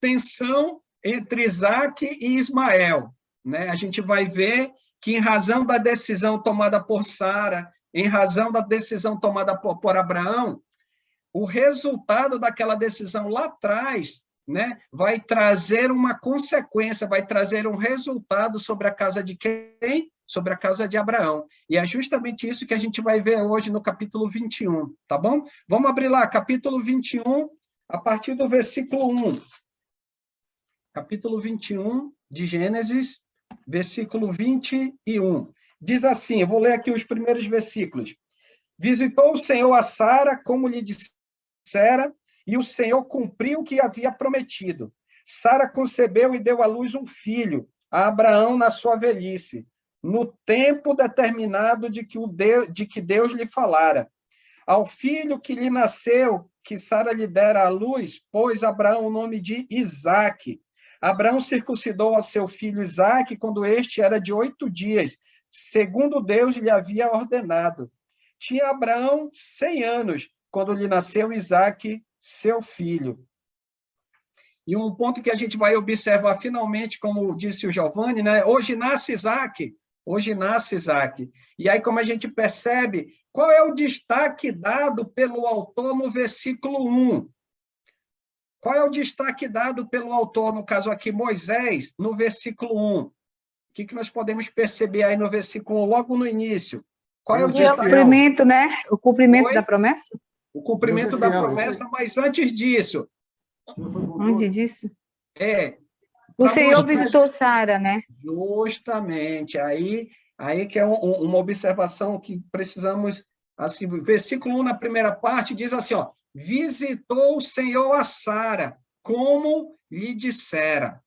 tensão entre Isaac e Ismael, né? A gente vai ver que, em razão da decisão tomada por Sara, em razão da decisão tomada por Abraão, o resultado daquela decisão lá atrás, né, vai trazer uma consequência, vai trazer um resultado sobre a casa de quem? Sobre a casa de Abraão. E é justamente isso que a gente vai ver hoje no capítulo 21, tá bom? Vamos abrir lá, capítulo 21, a partir do versículo 1. Capítulo 21 de Gênesis, versículo 21. Diz assim, eu vou ler aqui os primeiros versículos. Visitou o Senhor a Sara, como lhe dissera, e o Senhor cumpriu o que havia prometido. Sara concebeu e deu à luz um filho, a Abraão na sua velhice, no tempo determinado de que Deus lhe falara. Ao filho que lhe nasceu, que Sara lhe dera à luz, pôs Abraão o nome de Isaque. Abraão circuncidou a seu filho Isaque quando este era de 8 dias, segundo Deus lhe havia ordenado. Tinha Abraão 100 anos, quando lhe nasceu Isaque, seu filho. E um ponto que a gente vai observar finalmente, como disse o Giovanni, né? Hoje nasce Isaque. E aí, como a gente percebe, qual é o destaque dado pelo autor no versículo 1? Qual é o destaque dado pelo autor, no caso aqui, Moisés, no versículo 1? O que nós podemos perceber aí no versículo 1, logo no início? Qual é o destaque? O cumprimento, né? O cumprimento da promessa? O cumprimento da promessa, mas antes disso... Antes disso? O Senhor visitou Sara, né? Justamente. Aí que é uma observação que precisamos... Assim, versículo 1, na primeira parte, diz assim, ó, visitou o Senhor a Sara, como lhe dissera.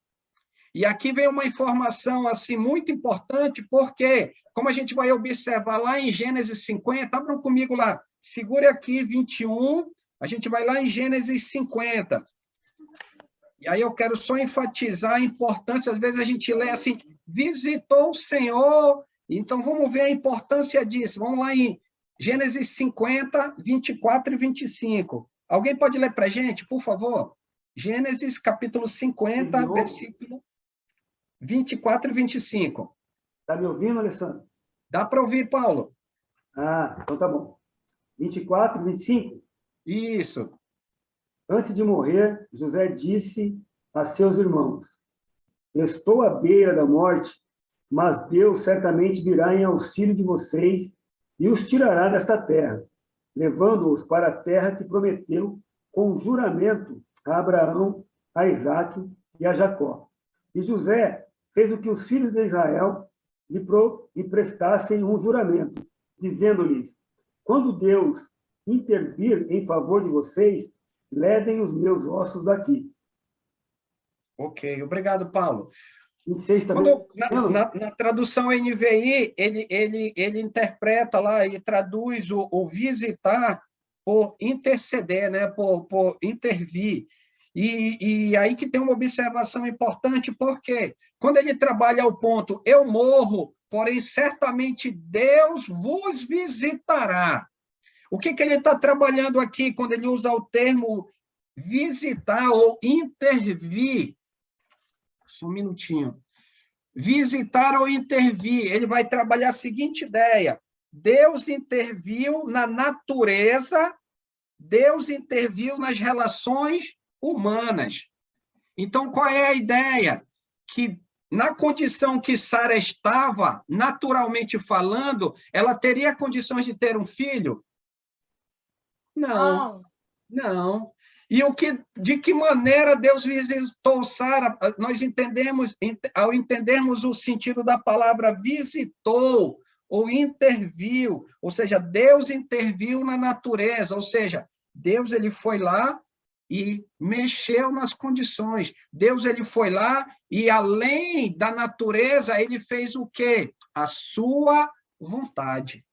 E aqui vem uma informação assim muito importante, porque, como a gente vai observar lá em Gênesis 50, abram comigo lá, segure aqui 21, a gente vai lá em Gênesis 50. E aí eu quero só enfatizar a importância, às vezes a gente lê assim, visitou o Senhor, então vamos ver a importância disso. Vamos lá em Gênesis 50, 24 e 25. Alguém pode ler para a gente, por favor? Gênesis, capítulo 50, versículo 24 e 25. Está me ouvindo, Alessandro? Dá para ouvir, Paulo? Ah, então tá bom. 24, 25? Isso. Antes de morrer, José disse a seus irmãos, estou à beira da morte, mas Deus certamente virá em auxílio de vocês e os tirará desta terra, levando-os para a terra que prometeu com juramento a Abraão, a Isaque e a Jacó. E José fez o que os filhos de Israel lhe prestassem um juramento, dizendo-lhes, quando Deus intervir em favor de vocês, levem os meus ossos daqui. Ok, obrigado, Paulo. 26 também. Na tradução NVI, ele interpreta lá e traduz o visitar por interceder, né? por intervir. E aí que tem uma observação importante, porque quando ele trabalha o ponto, eu morro, porém certamente Deus vos visitará. O que ele está trabalhando aqui quando ele usa o termo visitar ou intervir? Só um minutinho. Visitar ou intervir, ele vai trabalhar a seguinte ideia: Deus interviu na natureza, Deus interviu nas relações humanas. Então, qual é a ideia? Que na condição que Sara estava, naturalmente falando, ela teria condições de ter um filho? Não. E de que maneira Deus visitou Sara? Nós entendemos, ao entendermos o sentido da palavra visitou ou interviu, ou seja, Deus interviu na natureza, ou seja, Deus ele foi lá e mexeu nas condições. Deus ele foi lá e, além da natureza, ele fez o quê? A sua vontade.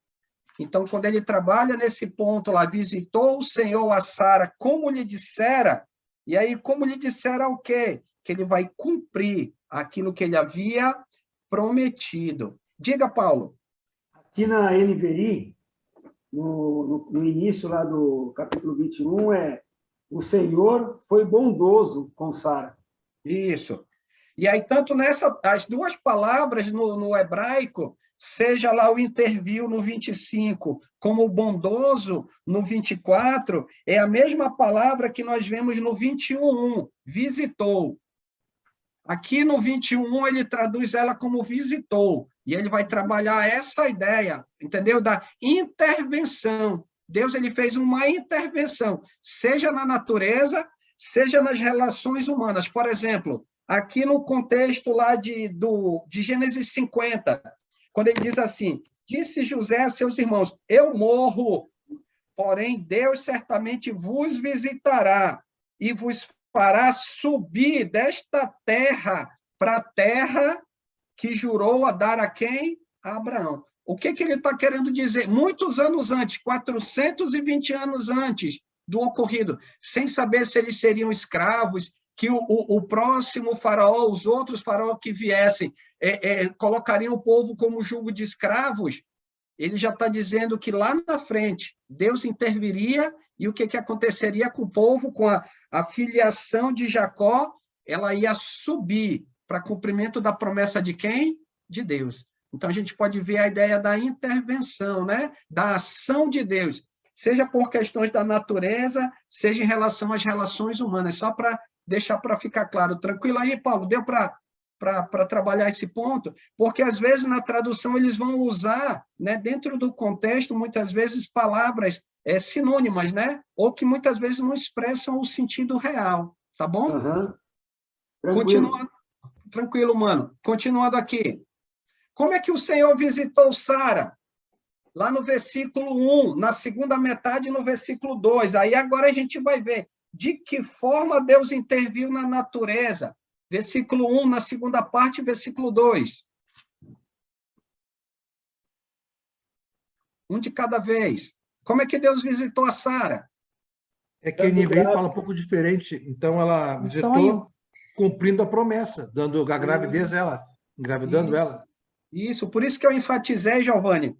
Então, quando ele trabalha nesse ponto lá, visitou o Senhor a Sara, como lhe dissera, e aí, como lhe dissera o quê? Que ele vai cumprir aquilo que ele havia prometido. Diga, Paulo. Aqui na NVI, no início lá do capítulo 21, o Senhor foi bondoso com Sara. Isso. E aí, tanto as duas palavras no hebraico, seja lá o interview no 25, como o bondoso no 24, é a mesma palavra que nós vemos no 21, visitou. Aqui no 21, ele traduz ela como visitou, e ele vai trabalhar essa ideia, entendeu? Da intervenção. Deus ele fez uma intervenção, seja na natureza, seja nas relações humanas. Por exemplo, aqui no contexto lá de Gênesis 50, quando ele diz assim, disse José a seus irmãos, eu morro, porém Deus certamente vos visitará e vos fará subir desta terra para a terra que jurou a dar a quem? A Abraão. O que ele está querendo dizer? Muitos anos antes, 420 anos antes do ocorrido, sem saber se eles seriam escravos, que o próximo faraó, os outros faraó que viessem, colocariam o povo como jugo de escravos, ele já está dizendo que lá na frente, Deus interviria e o que aconteceria com o povo, com a filiação de Jacó, ela ia subir para cumprimento da promessa de quem? De Deus. Então, a gente pode ver a ideia da intervenção, né? Da ação de Deus, seja por questões da natureza, seja em relação às relações humanas, só para deixar para ficar claro. Tranquilo aí, Paulo? Deu para trabalhar esse ponto? Porque, às vezes, na tradução, eles vão usar, né, dentro do contexto, muitas vezes, palavras sinônimas, né? Ou que, muitas vezes, não expressam o sentido real, tá bom? Uhum. Continuando. Tranquilo, mano. Continuando aqui. Como é que o Senhor visitou Sara? Lá no versículo 1, na segunda metade, no versículo 2. Aí agora a gente vai ver de que forma Deus interviu na natureza. Versículo 1, na segunda parte, versículo 2. Um de cada vez. Como é que Deus visitou a Sara? É que a NVI fala um pouco diferente. Então, ela visitou cumprindo a promessa, dando a gravidez ela, engravidando ela. Isso, por isso que eu enfatizei, Giovanni,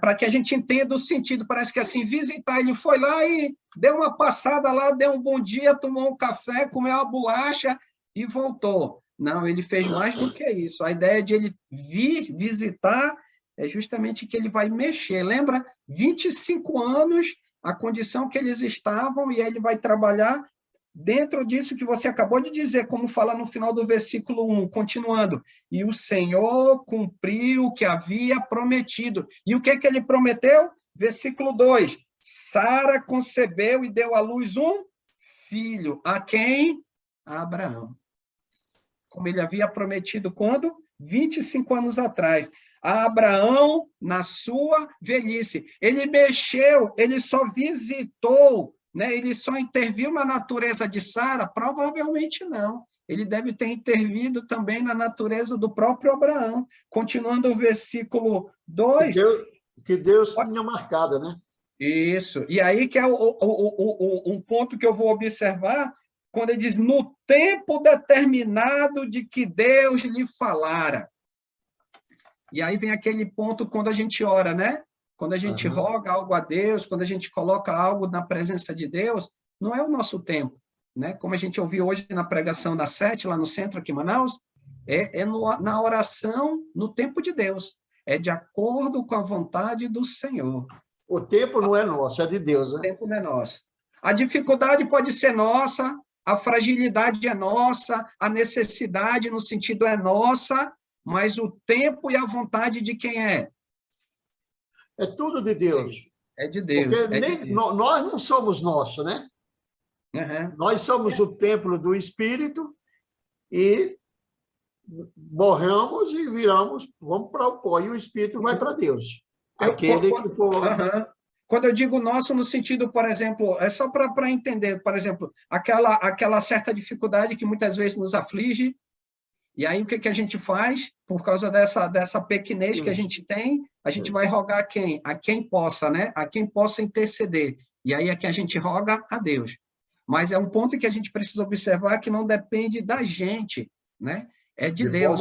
para que a gente entenda o sentido. Parece que assim, visitar, ele foi lá e deu uma passada lá, deu um bom dia, tomou um café, comeu uma bolacha e voltou. Não, ele fez mais do que isso. A ideia de ele vir visitar é justamente que ele vai mexer. Lembra? 25 anos, a condição que eles estavam, e aí ele vai trabalhar dentro disso que você acabou de dizer, como fala no final do versículo 1, continuando. E o Senhor cumpriu o que havia prometido. E o que ele prometeu? Versículo 2. Sara concebeu e deu à luz um filho. A quem? A Abraão. Como ele havia prometido quando? 25 anos atrás. A Abraão, na sua velhice. Ele mexeu, ele só visitou, né? Ele só interviu na natureza de Sara? Provavelmente não. Ele deve ter intervido também na natureza do próprio Abraão. Continuando o versículo 2. Que Deus tinha marcado, né? Isso. E aí que é um ponto que eu vou observar, quando ele diz, no tempo determinado de que Deus lhe falara. E aí vem aquele ponto quando a gente ora, né? Quando a gente roga algo a Deus, quando a gente coloca algo na presença de Deus, não é o nosso tempo, né? Como a gente ouviu hoje na pregação da 7, lá no centro aqui em Manaus, na oração no tempo de Deus. É de acordo com a vontade do Senhor. O tempo não é nosso, é de Deus, né? O tempo não é nosso. A dificuldade pode ser nossa, a fragilidade é nossa, a necessidade no sentido é nossa, mas o tempo e a vontade de quem é? É tudo de Deus. É de Deus. Porque nós não somos nossos, né? Uhum. Nós somos o templo do Espírito e morremos e vamos para o pó, e o Espírito vai para Deus. Aquele que for... Quando eu digo nosso, no sentido, por exemplo, é só para entender, por exemplo, aquela certa dificuldade que muitas vezes nos aflige, e aí o que a gente faz? Por causa dessa pequenez que a gente tem, a gente vai rogar a quem? A quem possa, né? A quem possa interceder. E aí é que a gente roga a Deus. Mas é um ponto que a gente precisa observar que não depende da gente, né? É de Deus.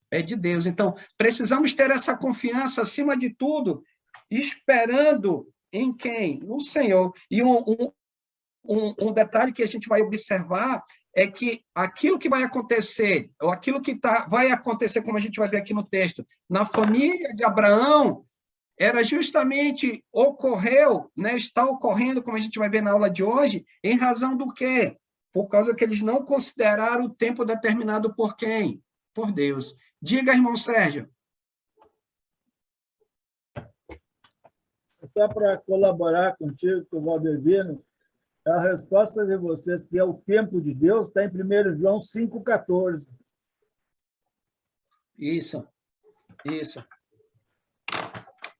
É de Deus. Então, precisamos ter essa confiança, acima de tudo, esperando em quem? No Senhor. E um detalhe que a gente vai observar é que aquilo que vai acontecer, ou aquilo que vai acontecer, como a gente vai ver aqui no texto, na família de Abraão, era justamente, ocorreu, né, está ocorrendo, como a gente vai ver na aula de hoje, em razão do quê? Por causa que eles não consideraram o tempo determinado por quem? Por Deus. Diga, irmão Sérgio. Só para colaborar contigo, com o Valdevino, a resposta de vocês, que é o tempo de Deus, está em 1 João 5,14. Isso.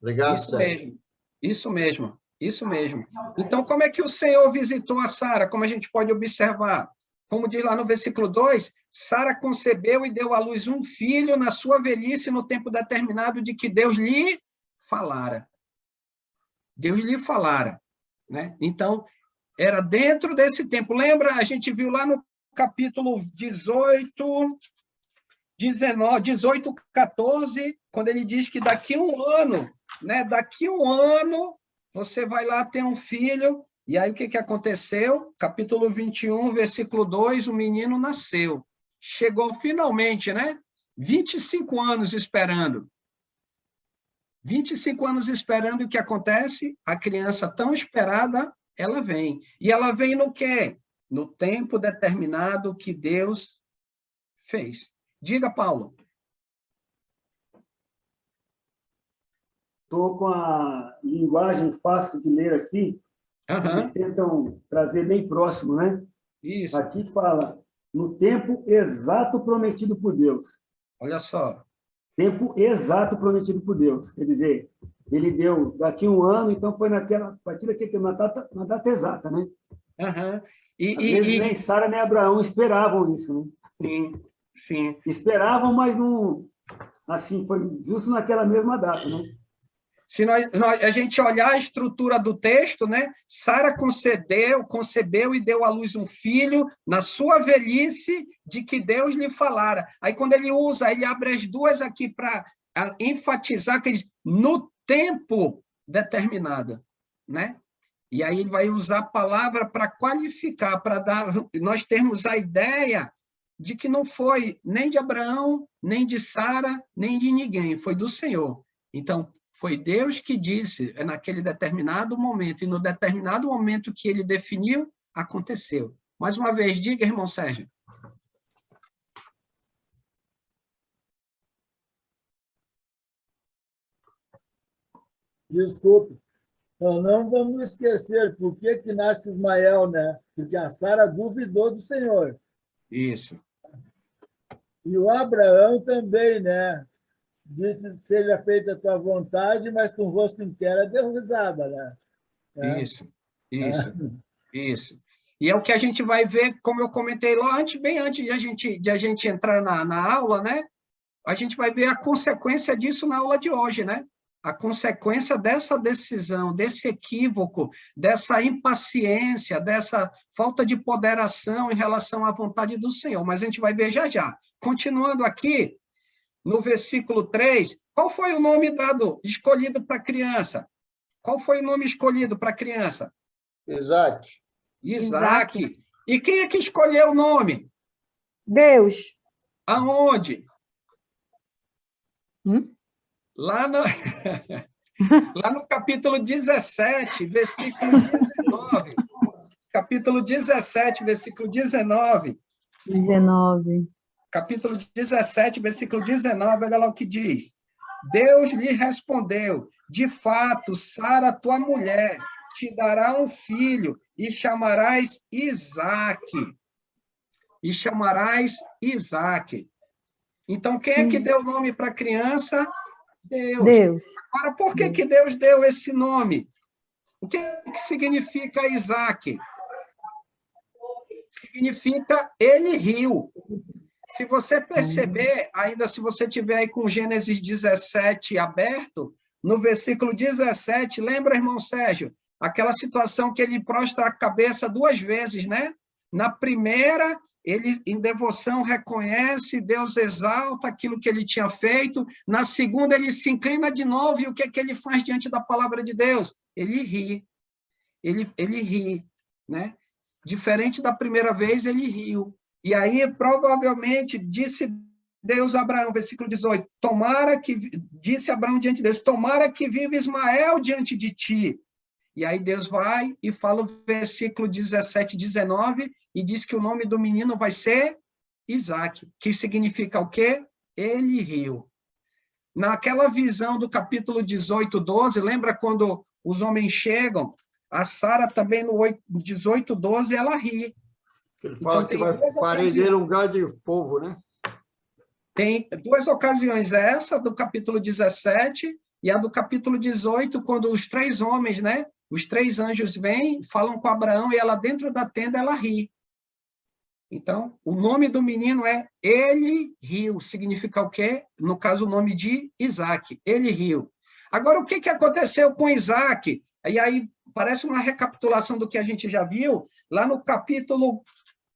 Obrigado, Isso Sérgio. mesmo. Isso mesmo. Isso mesmo. Então, como é que o Senhor visitou a Sara? Como a gente pode observar? Como diz lá no versículo 2, Sara concebeu e deu à luz um filho na sua velhice, no tempo determinado de que Deus lhe falara. Deus lhe falara, né? Então, era dentro desse tempo. Lembra, a gente viu lá no capítulo 18, 14, quando ele diz que daqui a um ano, né? Daqui a um ano, você vai lá ter um filho. E aí, o que aconteceu? Capítulo 21, versículo 2, o menino nasceu. Chegou finalmente, né? 25 anos esperando. 25 anos esperando, e o que acontece? A criança tão esperada, ela vem. E ela vem no quê? No tempo determinado que Deus fez. Diga, Paulo. Estou com a linguagem fácil de ler aqui. Eles tentam trazer bem próximo, né? Isso. Aqui fala, no tempo exato prometido por Deus. Olha só. Tempo exato prometido por Deus. Quer dizer, ele deu daqui a um ano, então foi a partir daquele na data exata, né? Às vezes nem Sara nem Abraão esperavam isso, né? Sim. Esperavam, mas não... Assim, foi justo naquela mesma data, né? Se a gente olhar a estrutura do texto, né? Sara concebeu e deu à luz um filho na sua velhice de que Deus lhe falara. Aí, quando ele abre as duas aqui para enfatizar que ele diz, no tempo determinado, né? E aí ele vai usar a palavra para qualificar, para nós termos a ideia de que não foi nem de Abraão, nem de Sara, nem de ninguém, foi do Senhor. Então, foi Deus que disse, naquele determinado momento, e no determinado momento que ele definiu, aconteceu. Mais uma vez, diga, irmão Sérgio. Desculpe. Não vamos esquecer por que nasce Ismael, né? Porque a Sara duvidou do Senhor. Isso. E o Abraão também, né? Disse, seja feita a tua vontade, mas com o rosto inteiro deu risada, né? Isso. E é o que a gente vai ver, como eu comentei lá bem antes de a gente entrar na aula, né? A gente vai ver a consequência disso na aula de hoje, né? A consequência dessa decisão, desse equívoco, dessa impaciência, dessa falta de ponderação em relação à vontade do Senhor. Mas a gente vai ver já. Continuando aqui, no versículo 3, qual foi o nome escolhido para a criança? Qual foi o nome escolhido para a criança? Isaac. E quem é que escolheu o nome? Deus. Aonde? Lá no capítulo 17, versículo 19. Capítulo 17, versículo 19. Capítulo 17, versículo 19, olha lá o que diz. Deus lhe respondeu, de fato, Sara, tua mulher, te dará um filho e chamarás Isaque. Então, quem é que deu o nome para a criança? Deus. Agora, por que Deus deu esse nome? O que significa Isaque? Significa ele riu. Se você perceber, ainda se você tiver aí com Gênesis 17 aberto, no versículo 17, lembra, irmão Sérgio, aquela situação que ele prostra a cabeça 2 vezes, né? Na primeira, ele, em devoção, reconhece, Deus exalta aquilo que ele tinha feito. Na segunda, ele se inclina de novo, e o que ele faz diante da palavra de Deus? Ele ri. Ele ri, né? Diferente da primeira vez, ele riu. E aí, provavelmente, disse Deus a Abraão, versículo 18, disse Abraão diante de Deus, tomara que viva Ismael diante de ti. E aí Deus vai e fala o versículo 17 e 19, e diz que o nome do menino vai ser Isaque, que significa o quê? Ele riu. Naquela visão do capítulo 18, 12, lembra quando os homens chegam? A Sara também no 18, 12, ela ri. Ele fala Então, que vai parecer um lugar de povo, né? Tem duas ocasiões, essa do capítulo 17 e a do capítulo 18, quando os três homens, né? Os três anjos vêm, falam com Abraão e ela dentro da tenda, ela ri. Então, o nome do menino é Ele riu, significa o quê? No caso, o nome de Isaque, ele riu. Agora, o que aconteceu com Isaque? E aí, parece uma recapitulação do que a gente já viu, lá no capítulo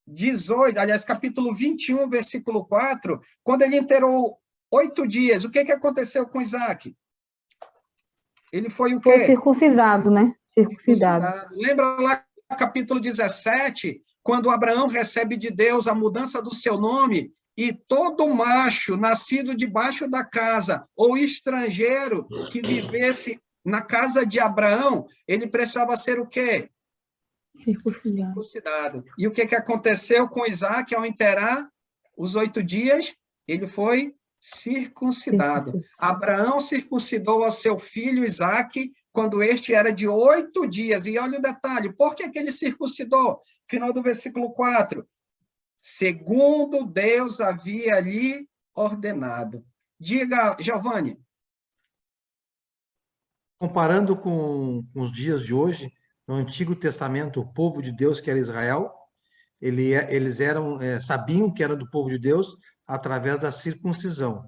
18, aliás, capítulo 21, versículo 4, quando ele inteirou 8 dias, o que aconteceu com Isaque? Ele foi o quê? Foi circuncisado, né? Circuncidado. Lembra lá no capítulo 17, quando Abraão recebe de Deus a mudança do seu nome, e todo macho nascido debaixo da casa, ou estrangeiro que vivesse na casa de Abraão, ele precisava ser o quê? Circuncidado. E o que aconteceu com Isaque ao inteirar os 8 dias? Ele foi circuncidado. Abraão circuncidou a seu filho Isaque quando este era de 8 dias. E olha o detalhe, por que ele circuncidou? Final do versículo 4. Segundo Deus havia lhe ordenado. Diga, Giovanni. Comparando com os dias de hoje, no Antigo Testamento, o povo de Deus, que era Israel, eles sabiam que era do povo de Deus através da circuncisão.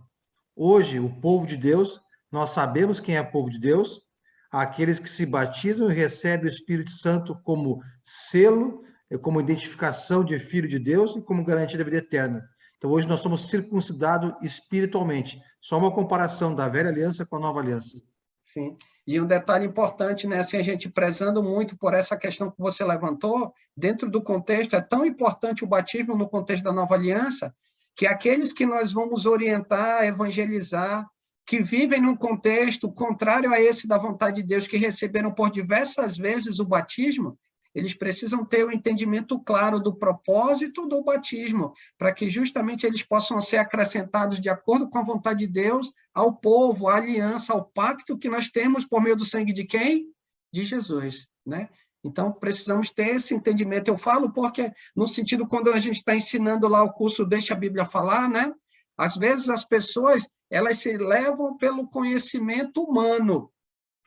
Hoje, o povo de Deus, nós sabemos quem é o povo de Deus, aqueles que se batizam e recebem o Espírito Santo como selo, como identificação de filho de Deus e como garantia da vida eterna. Então, hoje nós somos circuncidados espiritualmente. Só uma comparação da velha aliança com a nova aliança. Sim. E um detalhe importante, né? Assim, a gente prezando muito por essa questão que você levantou, dentro do contexto, é tão importante o batismo no contexto da nova aliança, que aqueles que nós vamos orientar, evangelizar, que vivem num contexto contrário a esse da vontade de Deus, que receberam por diversas vezes o batismo, eles precisam ter o entendimento claro do propósito do batismo, para que justamente eles possam ser acrescentados de acordo com a vontade de Deus ao povo, à aliança, ao pacto que nós temos por meio do sangue de quem? De Jesus, né? Então, precisamos ter esse entendimento. Eu falo porque, no sentido, quando a gente está ensinando lá o curso Deixa a Bíblia Falar, né? Às vezes as pessoas, elas se levam pelo conhecimento humano,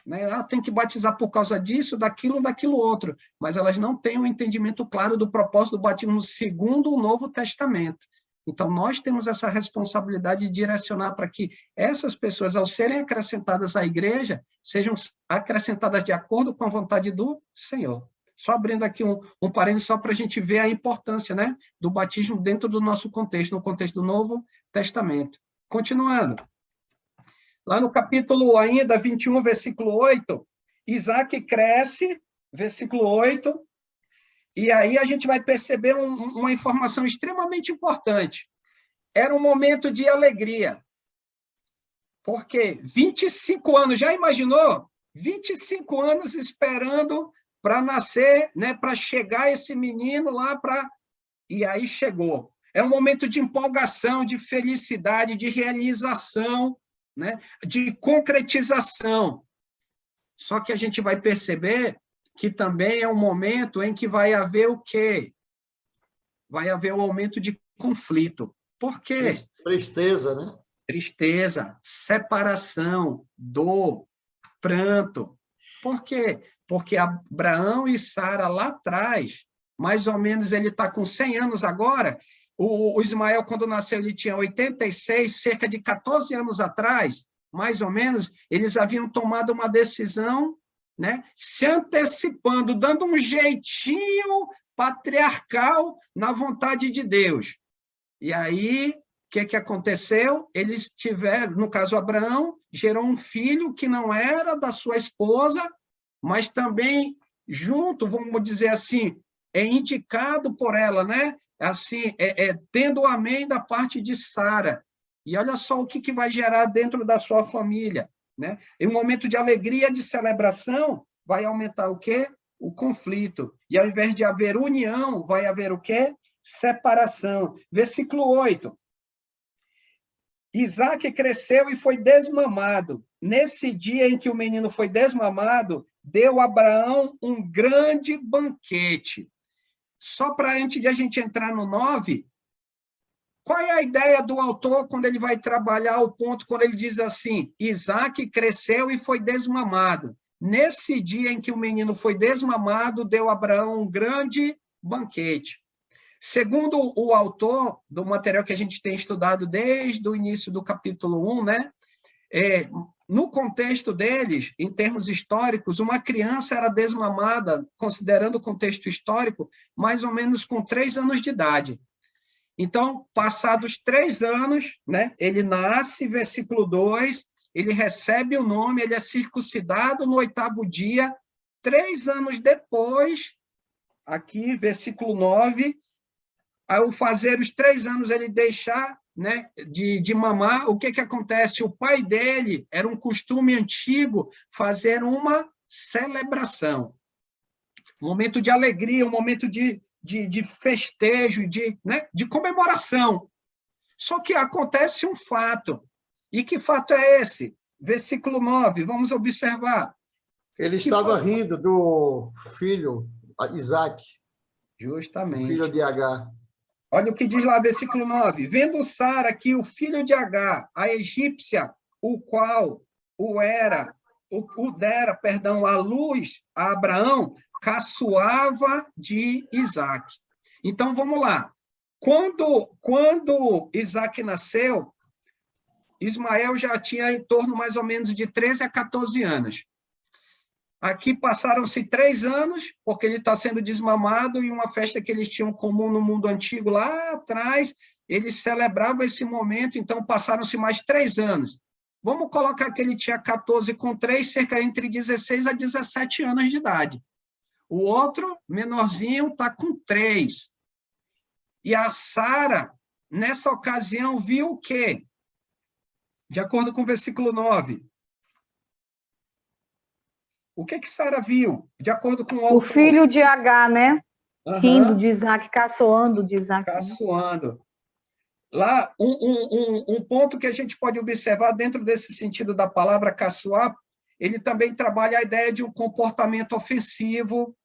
né? Tem que batizar por causa disso, daquilo outro, mas elas não têm um entendimento claro do propósito do batismo segundo o Novo Testamento. Então, nós temos essa responsabilidade de direcionar para que essas pessoas, ao serem acrescentadas à igreja, sejam acrescentadas de acordo com a vontade do Senhor. Só abrindo aqui um parênteses, só para a gente ver a importância, né, do batismo dentro do nosso contexto, no contexto do Novo Testamento. Continuando. Lá no capítulo ainda 21, versículo 8, Isaque cresce, versículo 8, e aí a gente vai perceber uma informação extremamente importante. Era um momento de alegria, porque 25 anos, já imaginou? 25 anos esperando para nascer, né, para chegar esse menino lá, e aí chegou. É um momento de empolgação, de felicidade, de realização, né, de concretização. Só que a gente vai perceber que também é um momento em que vai haver o quê? Vai haver um aumento de conflito. Por quê? Tristeza, né? Tristeza, separação, dor, pranto. Por quê? Porque Abraão e Sara lá atrás, mais ou menos ele está com 100 anos agora, o Ismael, quando nasceu, ele tinha 86, cerca de 14 anos atrás, mais ou menos, eles haviam tomado uma decisão, né, se antecipando, dando um jeitinho patriarcal na vontade de Deus. E aí, o que aconteceu? Eles tiveram, no caso Abraão, gerou um filho que não era da sua esposa, mas também junto, vamos dizer assim, é indicado por ela, né? Assim, tendo o amém da parte de Sara. E olha só o que vai gerar dentro da sua família, né? Em um momento de alegria, de celebração, vai aumentar o quê? O conflito. E ao invés de haver união, vai haver o quê? Separação. Versículo 8. Isaac cresceu e foi desmamado. Nesse dia em que o menino foi desmamado, deu a Abraão um grande banquete. Só para antes de a gente entrar no 9, qual é a ideia do autor quando ele vai trabalhar o ponto, quando ele diz assim, Isaac cresceu e foi desmamado. Nesse dia em que o menino foi desmamado, deu a Abraão um grande banquete. Segundo o autor do material que a gente tem estudado desde o início do capítulo 1, né? No contexto deles, em termos históricos, uma criança era desmamada, considerando o contexto histórico, mais ou menos com 3 anos de idade. Então, passados 3 anos, né, ele nasce, versículo 2, ele recebe o nome, ele é circuncidado no 8º dia, 3 anos depois, aqui, versículo 9, ao fazer os 3 anos, ele deixar, né, de mamar, o que acontece? O pai dele, era um costume antigo, fazer uma celebração. Um momento de alegria, um momento de festejo, né, de comemoração. Só que acontece um fato. E que fato é esse? Versículo 9, vamos observar. Ele estava rindo do filho, Isaac. Justamente. Filho de Agar. Olha o que diz lá, versículo 9. Vendo Sara que o filho de Agar, a egípcia, o qual o dera, a luz a Abraão, caçoava de Isaac. Então, vamos lá. Quando Isaac nasceu, Ismael já tinha em torno mais ou menos de 13 a 14 anos. Aqui passaram-se 3 anos, porque ele está sendo desmamado, e uma festa que eles tinham comum no mundo antigo, lá atrás, eles celebravam esse momento, então passaram-se mais 3 anos. Vamos colocar que ele tinha 14 com 3, cerca entre 16 a 17 anos de idade. O outro, menorzinho, está com 3. E a Sara, nessa ocasião, viu o quê? De acordo com o versículo 9. O que Sara viu? De acordo com o autor. O filho de Agar, né? Rindo de Isaac, caçoando de Isaac. Caçoando. Lá, um ponto que a gente pode observar dentro desse sentido da palavra caçoar, ele também trabalha a ideia de um comportamento ofensivo,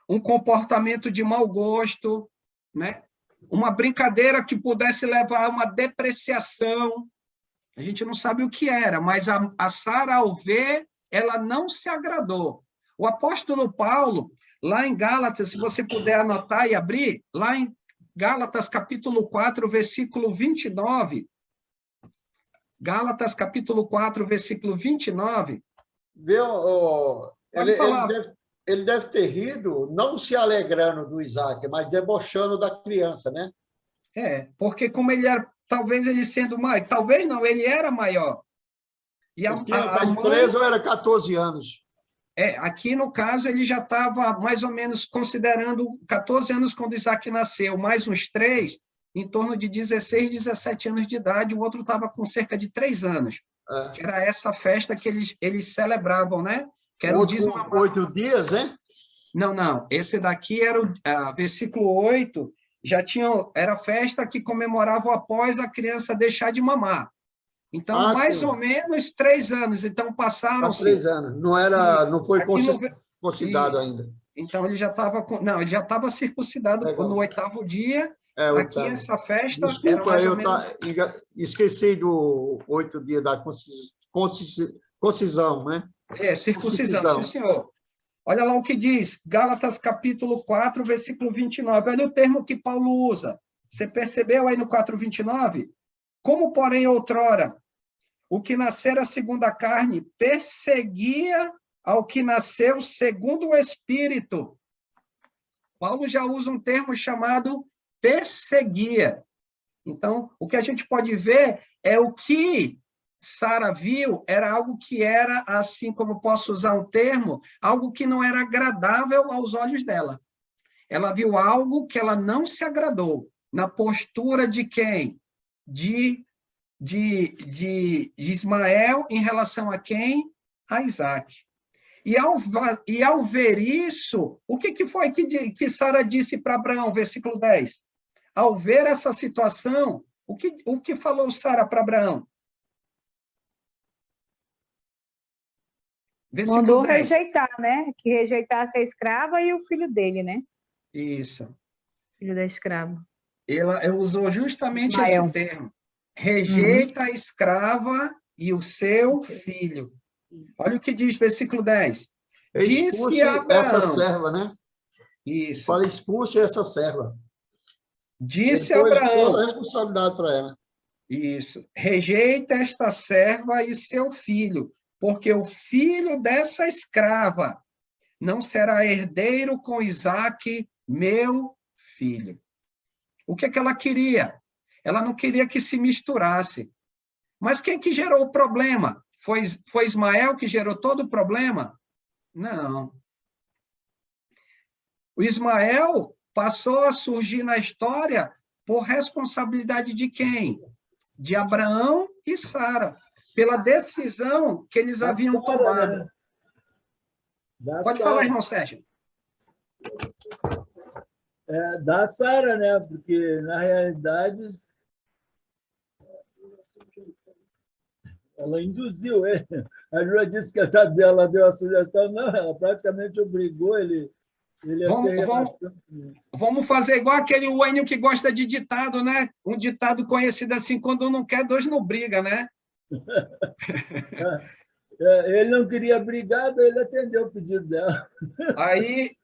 um comportamento de mau gosto, né? Uma brincadeira que pudesse levar a uma depreciação. A gente não sabe o que era, mas a Sara, ao ver, ela não se agradou. O apóstolo Paulo, lá em Gálatas, se você puder anotar e abrir, lá em Gálatas, capítulo 4, versículo 29. Gálatas, capítulo 4, versículo 29. Ele deve ter rido, não se alegrando do Isaac, mas debochando da criança, né? Porque como ele era, talvez ele sendo maior, talvez não, ele era maior. E ele tinha 13 ou era 14 anos? Aqui no caso ele já estava mais ou menos considerando 14 anos quando Isaac nasceu, mais uns 3, em torno de 16, 17 anos de idade, o outro estava com cerca de 3 anos. Que era essa festa que eles celebravam, né? Que era o desmamado. 8 dias, hein? Não. Esse daqui era o versículo 8, era festa que comemoravam após a criança deixar de mamar. Então, mais ou menos 3 anos. Então, passaram-se... 3 anos. Não foi circuncidado ainda. Então, ele já estava... Não, ele já estava circuncidado no 8º dia. Aqui, essa festa... Desculpa, esqueci do 8 dias da concisão, né? Circuncisão, sim, senhor. Olha lá o que diz, Gálatas, capítulo 4, versículo 29. Olha o termo que Paulo usa. Você percebeu aí no 4:29? Como, porém, outrora, o que nascera segundo a carne perseguia ao que nasceu segundo o Espírito. Paulo já usa um termo chamado perseguia. Então, o que a gente pode ver é o que Sara viu, era algo que era, assim como posso usar um termo, algo que não era agradável aos olhos dela. ela viu algo que ela não se agradou, na postura de quem? De Ismael em relação a quem? A Isaac. E ao ver isso, o que foi que Sara disse para Abraão, versículo 10? Ao ver essa situação, o que falou Sara para Abraão? Versículo Mandou 10. rejeitar, né? Que rejeitasse a escrava e o filho dele, né? Isso. Filho da escrava. Ela usou justamente Ismael. esse termo. Rejeita a escrava e o seu filho. Olha o que diz versículo 10. Disse a essa Abraão. serva, né? Isso. Fala, expulse essa serva. Disse Ele Abraão. toda a responsabilidade para ela. Isso. Rejeita esta serva e seu filho, porque o filho dessa escrava não será herdeiro com Isaque, meu filho. O que ela queria? Ela não queria que se misturasse. Mas quem que gerou o problema? Foi Ismael que gerou todo o problema? Não. O Ismael passou a surgir na história por responsabilidade de quem? De Abraão e Sara, pela decisão que eles haviam tomado. Né? Pode falar, irmão Sérgio. Da Sara, né? Porque, na realidade, ela induziu ele. A Júlia disse que ela deu a sugestão. Não, ela praticamente obrigou ele. Vamos fazer igual aquele Wayne que gosta de ditado, né? Um ditado conhecido assim, quando um não quer, dois não briga, né? Ele não queria brigar, daí ele atendeu o pedido dela. Aí,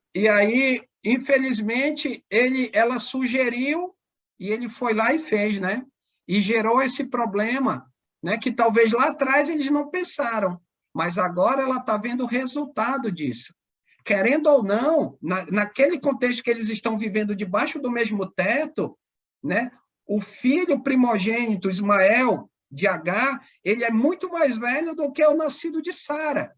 infelizmente, ela sugeriu e ele foi lá e fez, né? E gerou esse problema, né? Que talvez lá atrás eles não pensaram, mas agora ela está vendo o resultado disso. Querendo ou não, naquele contexto que eles estão vivendo debaixo do mesmo teto, né? O filho primogênito, Ismael, de Agar, ele é muito mais velho do que o nascido de Sara.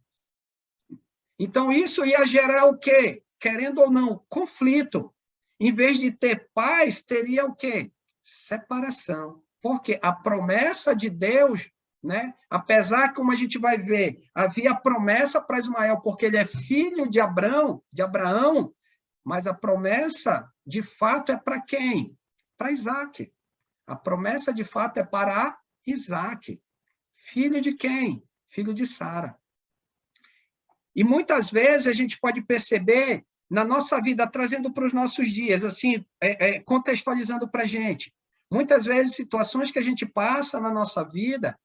Então, isso ia gerar o quê? Querendo ou não, conflito. Em vez de ter paz, teria o quê? Separação. Porque a promessa de Deus, né? Apesar, como a gente vai ver, havia promessa para Ismael, porque ele é filho de Abraão, mas a promessa, de fato, é para quem? Para Isaac. A promessa, de fato, é para Isaac. Filho de quem? Filho de Sara. E muitas vezes a gente pode perceber na nossa vida, trazendo para os nossos dias, assim, contextualizando para a gente, muitas vezes situações que a gente passa na nossa vida,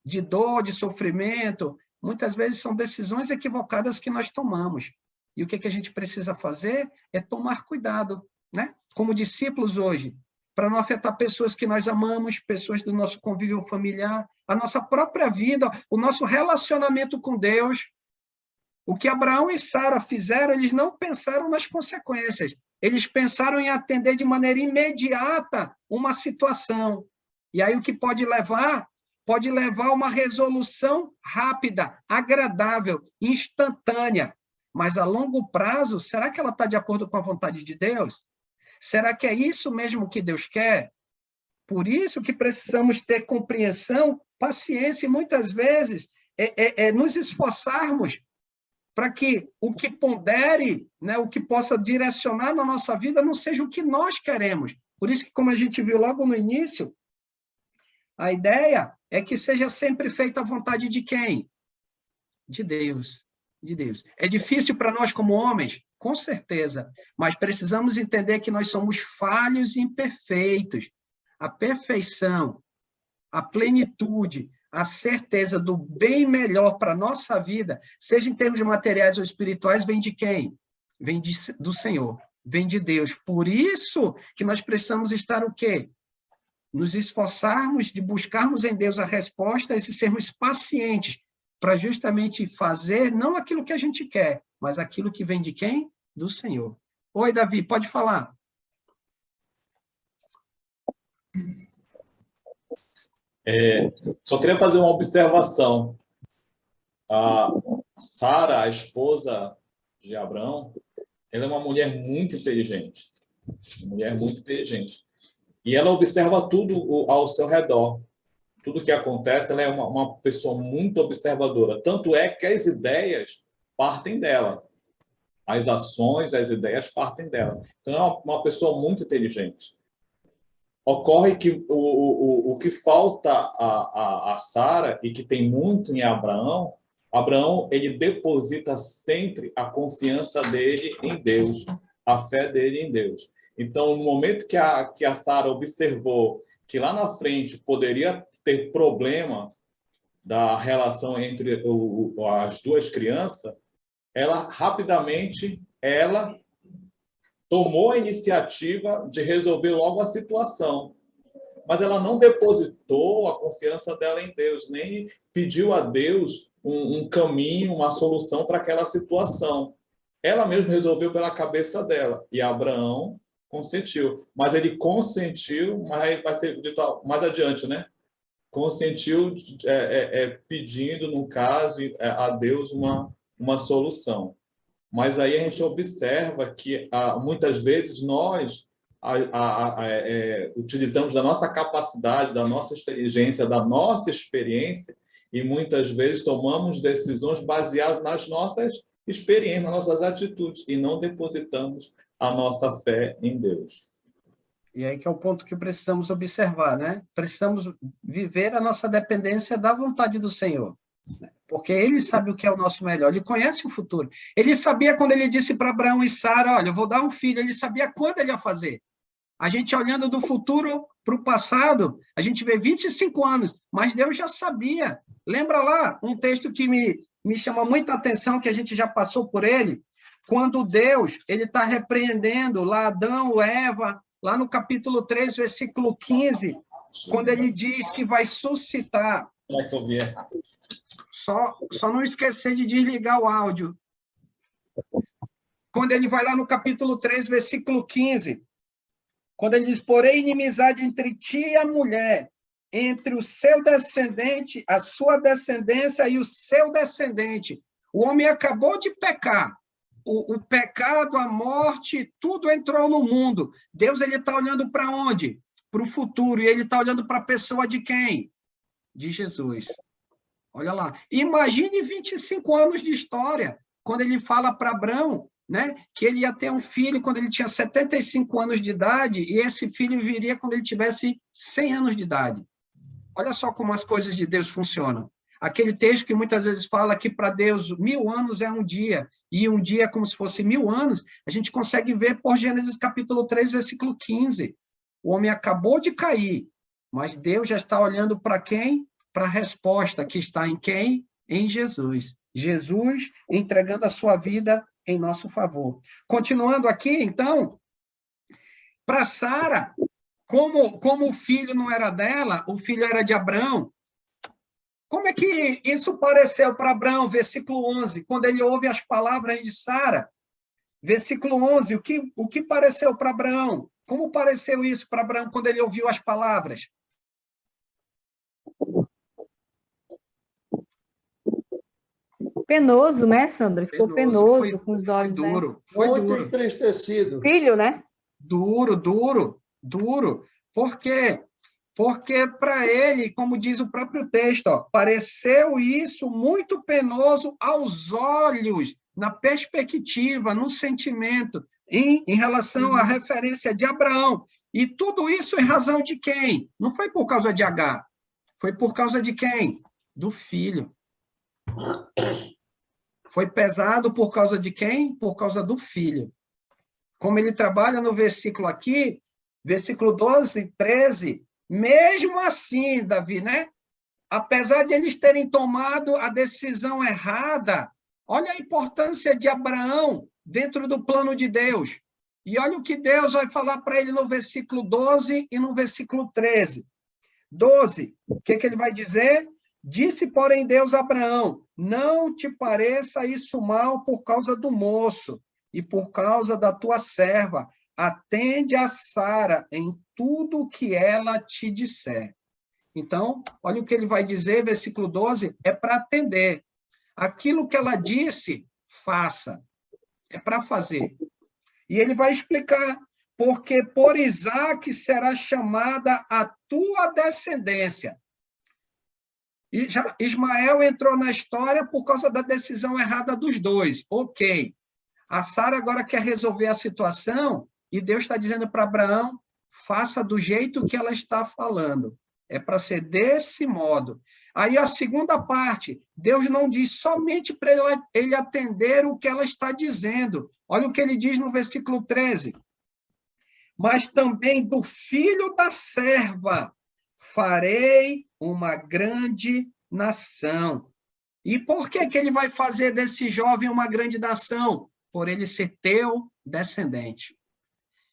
de dor, de sofrimento, muitas vezes são decisões equivocadas que nós tomamos. E o que a gente precisa fazer é tomar cuidado, né? Como discípulos hoje, para não afetar pessoas que nós amamos, pessoas do nosso convívio familiar, a nossa própria vida, o nosso relacionamento com Deus. O que Abraão e Sara fizeram, eles não pensaram nas consequências, eles pensaram em atender de maneira imediata uma situação. E aí o que pode levar a uma resolução rápida, agradável, instantânea. Mas a longo prazo, será que ela está de acordo com a vontade de Deus? Será que é isso mesmo que Deus quer? Por isso que precisamos ter compreensão, paciência e muitas vezes nos esforçarmos para que o que pondere, né, o que possa direcionar na nossa vida não seja o que nós queremos. Por isso que, como a gente viu logo no início, a ideia é que seja sempre feita a vontade de quem? De Deus. De Deus. É difícil para nós como homens? Com certeza. Mas precisamos entender que nós somos falhos e imperfeitos. A perfeição, a plenitude, a certeza do bem melhor para a nossa vida, seja em termos materiais ou espirituais, vem de quem? Vem do Senhor, vem de Deus. Por isso que nós precisamos estar o quê? Nos esforçarmos de buscarmos em Deus a resposta e sermos pacientes para justamente fazer não aquilo que a gente quer, mas aquilo que vem de quem? Do Senhor. Oi, Davi, pode falar. Só queria fazer uma observação. A Sara, a esposa de Abraão, ela é uma mulher muito inteligente. Uma mulher muito inteligente. E ela observa tudo ao seu redor. Tudo que acontece, ela é uma pessoa muito observadora. Tanto é que as ideias partem dela. As ações, as ideias partem dela. Então, é uma pessoa muito inteligente. Ocorre que o que falta a Sara, e que tem muito em Abraão, ele deposita sempre a confiança dele em Deus, a fé dele em Deus. Então, no momento que a Sara observou que lá na frente poderia ter problema da relação entre as duas crianças, ela rapidamente tomou a iniciativa de resolver logo a situação. Mas ela não depositou a confiança dela em Deus, nem pediu a Deus um caminho, uma solução para aquela situação. Ela mesma resolveu pela cabeça dela. E Abraão consentiu. Mas ele consentiu, mas vai ser dito mais adiante, né? Consentiu pedindo, no caso, a Deus uma solução. Mas aí a gente observa que muitas vezes nós utilizamos da nossa capacidade, da nossa inteligência, da nossa experiência, e muitas vezes tomamos decisões baseadas nas nossas experiências, nas nossas atitudes, e não depositamos a nossa fé em Deus. E aí que é o ponto que precisamos observar, né? Precisamos viver a nossa dependência da vontade do Senhor. Porque ele sabe o que é o nosso melhor, ele conhece o futuro. Ele sabia quando ele disse para Abraão e Sara, olha, eu vou dar um filho, ele sabia quando ele ia fazer. A gente olhando do futuro para o passado, a gente vê 25 anos, mas Deus já sabia. Lembra lá um texto que me chama muita atenção, que a gente já passou por ele, quando Deus ele está repreendendo lá Adão, Eva, lá no capítulo 3, versículo 15, quando ele diz que vai suscitar... Só não esquecer de desligar o áudio. Quando ele vai lá no capítulo 3, versículo 15, quando ele diz, porém, inimizade entre ti e a mulher, entre o seu descendente, a sua descendência e o seu descendente. O homem acabou de pecar. O pecado, a morte, tudo entrou no mundo. Deus está olhando para onde? Para o futuro. E ele está olhando para a pessoa de quem? De Jesus. Olha lá. Imagine 25 anos de história, quando ele fala para Abraão, né, que ele ia ter um filho quando ele tinha 75 anos de idade, e esse filho viria quando ele tivesse 100 anos de idade. Olha só como as coisas de Deus funcionam. Aquele texto que muitas vezes fala que para Deus 1000 anos é um dia, e um dia é como se fosse 1000 anos, a gente consegue ver por Gênesis capítulo 3, versículo 15. O homem acabou de cair, mas Deus já está olhando para quem? Para a resposta que está em quem? Em Jesus. Jesus entregando a sua vida em nosso favor. Continuando aqui, então, para Sara, como o filho não era dela, o filho era de Abraão, como é que isso pareceu para Abraão? Versículo 11, quando ele ouve as palavras de Sara. Versículo 11, o que pareceu para Abraão? Como pareceu isso para Abraão quando ele ouviu as palavras? Penoso, né, Sandra? Ficou penoso com os olhos, foi duro, né? Foi muito duro. Entristecido. Filho, né? Duro. Por quê? Porque para ele, como diz o próprio texto, pareceu isso muito penoso aos olhos, na perspectiva, no sentimento, em relação à referência de Abraão. E tudo isso em razão de quem? Não foi por causa de Agar. Foi por causa de quem? Do filho. Foi pesado por causa de quem? Por causa do filho. Como ele trabalha no versículo aqui, versículo 12 e 13, mesmo assim, Davi, né? Apesar de eles terem tomado a decisão errada, olha a importância de Abraão dentro do plano de Deus. E olha o que Deus vai falar para ele no versículo 12 e no versículo 13. 12, o que ele vai dizer? Disse, porém, Deus a Abraão, não te pareça isso mal por causa do moço e por causa da tua serva. Atende a Sara em tudo o que ela te disser. Então, olha o que ele vai dizer, versículo 12, é para atender. Aquilo que ela disse, faça. É para fazer. E ele vai explicar, porque por Isaque será chamada a tua descendência. E já Ismael entrou na história por causa da decisão errada dos dois. Ok. A Sara agora quer resolver a situação e Deus está dizendo para Abraão, faça do jeito que ela está falando. É para ser desse modo. Aí a segunda parte, Deus não diz somente para ele atender o que ela está dizendo. Olha o que ele diz no versículo 13. Mas também do filho da serva farei uma grande nação. E por que ele vai fazer desse jovem uma grande nação? Por ele ser teu descendente.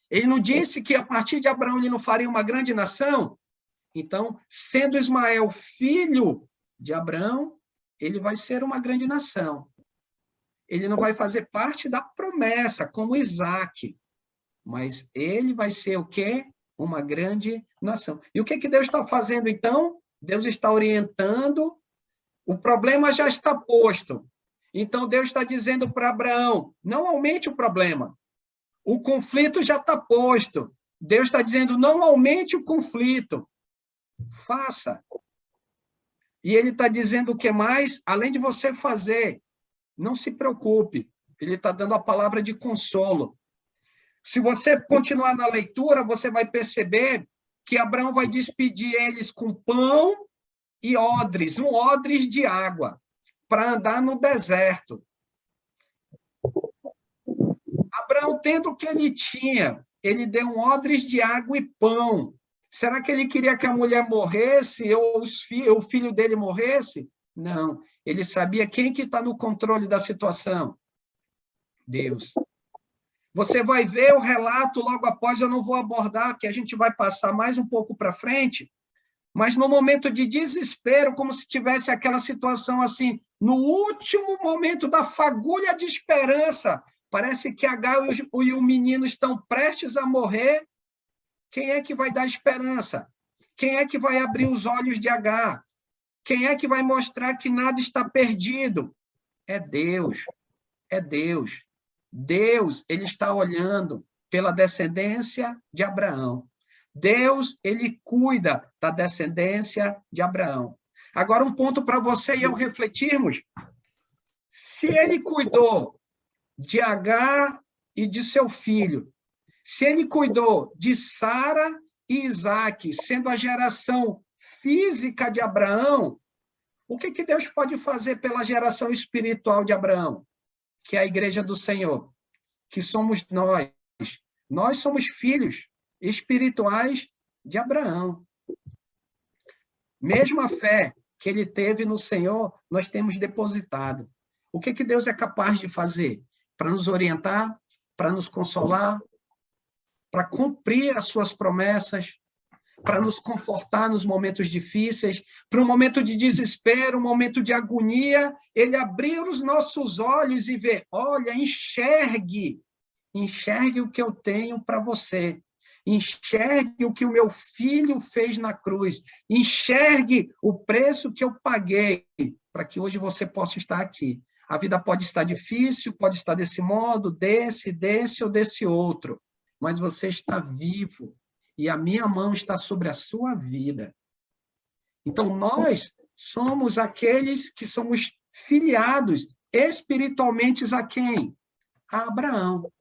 Ele não disse que a partir de Abraão ele não faria uma grande nação? Então, sendo Ismael filho de Abraão, ele vai ser uma grande nação. Ele não vai fazer parte da promessa, como Isaque, mas ele vai ser o quê? Uma grande nação. E o que Deus está fazendo, então? Deus está orientando, o problema já está posto. Então, Deus está dizendo para Abraão, não aumente o problema. O conflito já está posto. Deus está dizendo, não aumente o conflito. Faça. E ele está dizendo o que mais? Além de você fazer, não se preocupe. Ele está dando a palavra de consolo. Se você continuar na leitura, você vai perceber que Abraão vai despedir eles com pão e odres, um odres de água, para andar no deserto. Abraão, tendo o que ele tinha, ele deu um odres de água e pão. Será que ele queria que a mulher morresse ou o filho dele morresse? Não. Ele sabia quem que está no controle da situação. Deus. Você vai ver o relato logo após, eu não vou abordar, que a gente vai passar mais um pouco para frente, mas no momento de desespero, como se tivesse aquela situação assim, no último momento da fagulha de esperança, parece que Agar e o menino estão prestes a morrer. Quem é que vai dar esperança? Quem é que vai abrir os olhos de Agar? Quem é que vai mostrar que nada está perdido? É Deus. É Deus. Deus, ele está olhando pela descendência de Abraão. Deus, ele cuida da descendência de Abraão. Agora, um ponto para você e eu refletirmos. Se ele cuidou de Agar e de seu filho, se ele cuidou de Sara e Isaque, sendo a geração física de Abraão, o que Deus pode fazer pela geração espiritual de Abraão? Que é a igreja do Senhor, que somos nós. Nós somos filhos espirituais de Abraão. Mesma fé que ele teve no Senhor, nós temos depositado. O que Deus é capaz de fazer? Para nos orientar, para nos consolar, para cumprir as suas promessas, para nos confortar nos momentos difíceis, para um momento de desespero, um momento de agonia, ele abrir os nossos olhos e ver, olha, enxergue o que eu tenho para você, enxergue o que o meu filho fez na cruz, enxergue o preço que eu paguei para que hoje você possa estar aqui. A vida pode estar difícil, pode estar desse modo, desse ou desse outro, mas você está vivo. E a minha mão está sobre a sua vida. Então, nós somos aqueles que somos filiados espiritualmente a quem? A Abraão.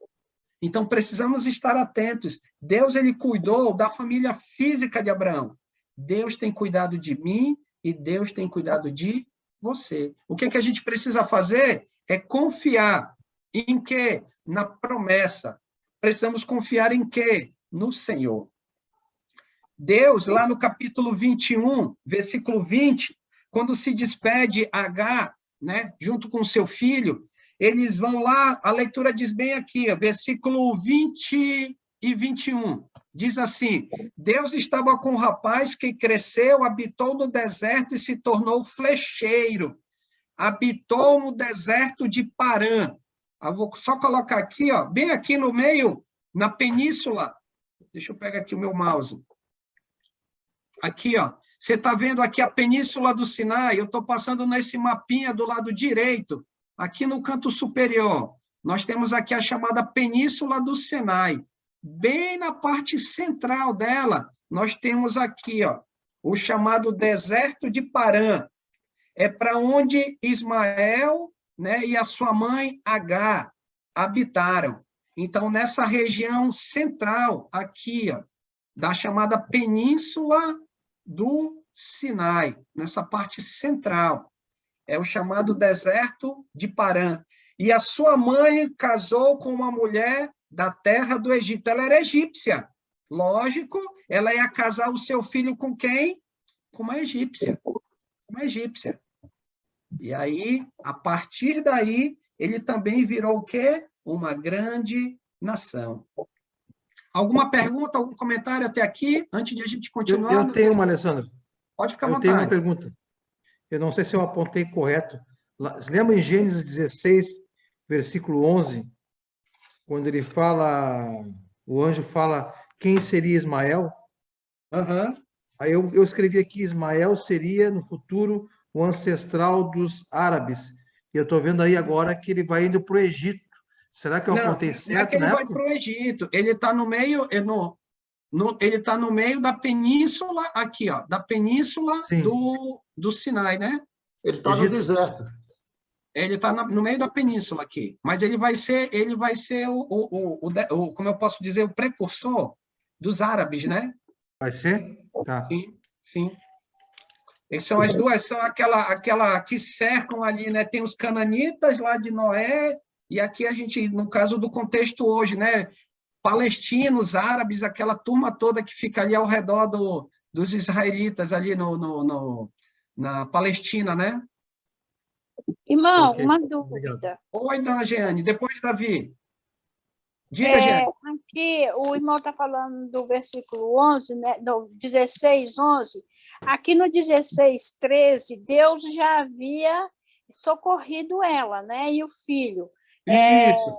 Então, precisamos estar atentos. Deus, ele cuidou da família física de Abraão. Deus tem cuidado de mim e Deus tem cuidado de você. O que a gente precisa fazer é confiar em quê? Na promessa. Precisamos confiar em quê? No Senhor. Deus, lá no capítulo 21, versículo 20, quando se despede Agar, né, junto com seu filho, eles vão lá, a leitura diz bem aqui, versículo 20 e 21, diz assim, Deus estava com um rapaz que cresceu, habitou no deserto e se tornou flecheiro, habitou no deserto de Parã. Eu vou só colocar aqui, ó, bem aqui no meio, na península, deixa eu pegar aqui o meu mouse. Aqui, ó, você está vendo aqui a Península do Sinai, eu estou passando nesse mapinha do lado direito, aqui no canto superior. nós temos aqui a chamada Península do Sinai. Bem na parte central dela, nós temos aqui, ó, o chamado Deserto de Parã. É para onde Ismael, né, e a sua mãe Agar habitaram. Então, nessa região central, aqui, ó, da chamada Península do Sinai, nessa parte central, é o chamado Deserto de Parã. E a sua mãe casou com uma mulher da terra do Egito. Ela era egípcia. Lógico, ela ia casar o seu filho com quem? Com uma egípcia. Uma egípcia. E aí, a partir daí, ele também virou o quê? Uma grande nação. Alguma pergunta, algum comentário até aqui, antes de a gente continuar? Eu tenho uma, Alessandro. Pode ficar à vontade. Eu tenho uma pergunta. Eu não sei se eu apontei correto. Lembra em Gênesis 16, versículo 11, quando ele fala, o anjo fala, quem seria Ismael? Uhum. Aí eu escrevi aqui, Ismael seria, no futuro, o ancestral dos árabes. E eu estou vendo aí agora que ele vai indo para o Egito. Será que eu apontei certo? Não é que ele vai para o Egito. Ele está no meio, ele está no meio da península, aqui, ó, da península do Sinai, né? Ele está no deserto. Ele está no meio da península aqui. Mas ele vai ser como eu posso dizer, o precursor dos árabes, né? Vai ser? Tá. Sim, sim. E são as duas, são aquela que cercam ali, né? Tem os cananitas lá de Noé, e aqui a gente, no caso do contexto hoje, né? Palestinos, árabes, aquela turma toda que fica ali ao redor dos israelitas, ali na Palestina, né? Irmão, uma dúvida. Oi, dona Jeane, depois Davi. Diga, Jeane. Aqui o irmão está falando do versículo 11, né, do 16, 11. Aqui no 16, 13, Deus já havia socorrido ela, né, e o filho. Isso.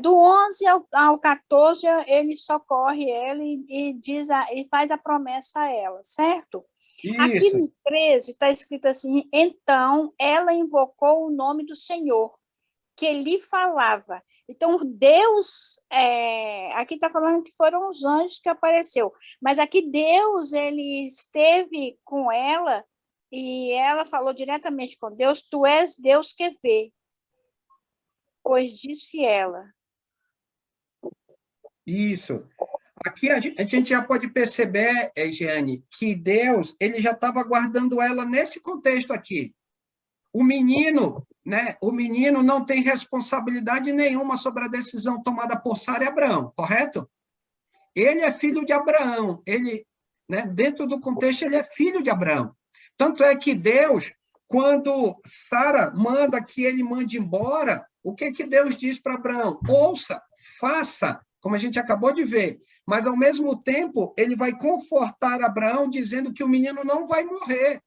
Do 11 ao 14, ele socorre ela e faz a promessa a ela, certo? Isso. Aqui no 13 está escrito assim, então ela invocou o nome do Senhor, que lhe falava. Então, Deus, aqui está falando que foram os anjos que apareceu, mas aqui Deus, ele esteve com ela e ela falou diretamente com Deus, tu és Deus que vê, pois disse ela. Isso. Aqui a gente já pode perceber, Jeane, que Deus, ele já estava guardando ela nesse contexto aqui. O menino, né? O menino não tem responsabilidade nenhuma sobre a decisão tomada por Sara e Abraão, correto? Ele é filho de Abraão, ele, né, dentro do contexto, ele é filho de Abraão. Tanto é que Deus, quando Sara manda que ele mande embora, o que Deus diz para Abraão? Ouça, faça, como a gente acabou de ver. Mas, ao mesmo tempo, ele vai confortar Abraão, dizendo que o menino não vai morrer.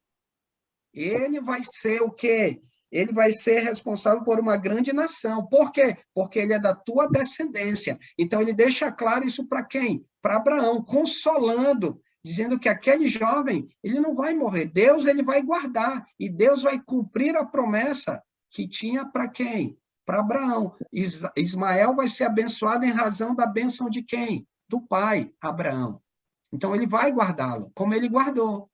Ele vai ser o quê? Ele vai ser responsável por uma grande nação. Por quê? Porque ele é da tua descendência. Então, ele deixa claro isso para quem? Para Abraão, consolando, dizendo que aquele jovem, ele não vai morrer. Deus, ele vai guardar. E Deus vai cumprir a promessa que tinha para quem? Para Abraão. Ismael vai ser abençoado em razão da bênção de quem? Do pai, Abraão. Então, ele vai guardá-lo, como ele guardou.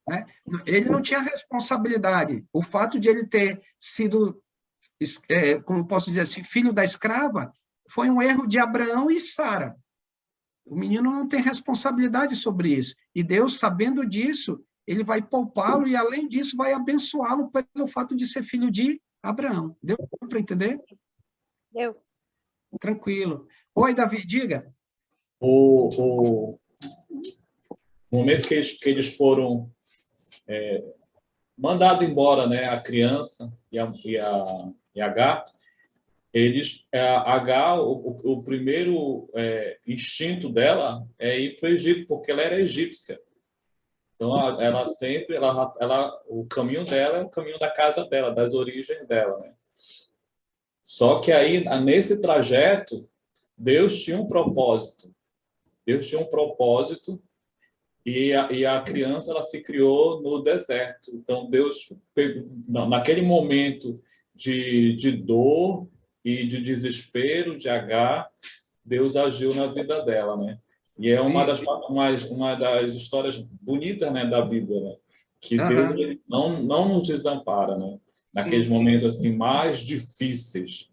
Né? Ele não tinha responsabilidade. O fato de ele ter sido, como posso dizer assim, filho da escrava, foi um erro de Abraão e Sara. O menino não tem responsabilidade sobre isso. E Deus, sabendo disso, ele vai poupá-lo e, além disso, vai abençoá-lo pelo fato de ser filho de Abraão. Deu para entender? Deu. Tranquilo. Oi, Davi, diga. O momento que eles foram mandado embora, né, a criança e a Agar, Agar, o primeiro instinto dela é ir para o Egito, porque ela era egípcia. Então, ela sempre, o caminho dela é o caminho da casa dela, das origens dela, né? Só que aí, nesse trajeto, Deus tinha um propósito. Deus tinha um propósito e a criança, ela se criou no deserto. Então, Deus, naquele momento de dor e de desespero de Agar, Deus agiu na vida dela, né? E é uma das histórias bonitas, né, da Bíblia, né? Que Deus ele não nos desampara, né? Naqueles momentos assim mais difíceis,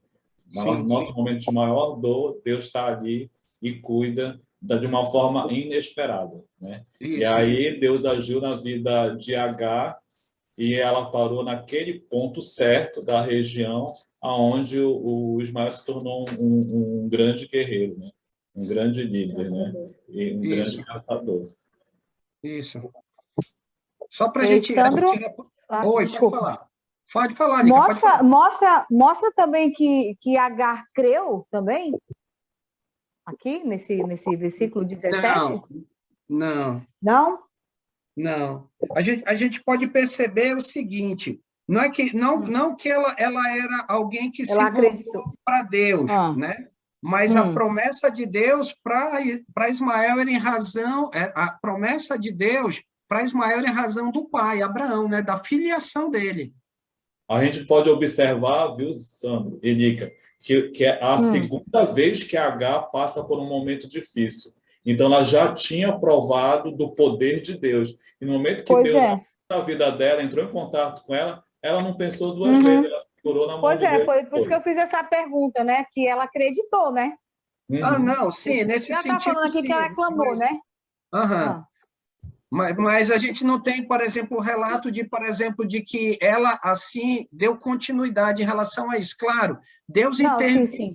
no nosso momento de maior dor, Deus está ali e cuida de uma forma inesperada, né? E aí Deus agiu na vida de Agar e ela parou naquele ponto certo da região aonde o Ismael se tornou um grande guerreiro, né? Um grande líder, né? E um grande caçador. Isso. Só para a gente... Sandro? Oi, desculpa. pode falar. Pode falar, Nica, pode falar. Mostra também que Agar creu também, aqui, nesse versículo 17? Não. Não? Não. A gente pode perceber o seguinte, não que ela era alguém que se voltou para Deus, né? Mas a promessa de Deus para Ismael era em razão, a promessa de Deus para Ismael era em razão do pai, Abraão, né? Da filiação dele. A gente pode observar, viu, Sandro e Nica, que é a segunda vez que Agar passa por um momento difícil. Então, ela já tinha provado do poder de Deus. E no momento que Deus, na vida dela, entrou em contato com ela, ela não pensou duas vezes, ela segurou na mão de Deus. Foi por isso que eu fiz essa pergunta, né? Que ela acreditou, né? Não, sim, nesse sentido. Ela está falando aqui que ela clamou, né? Mas a gente não tem, por exemplo, o relato de que ela, assim, deu continuidade em relação a isso. Claro, Deus intervém.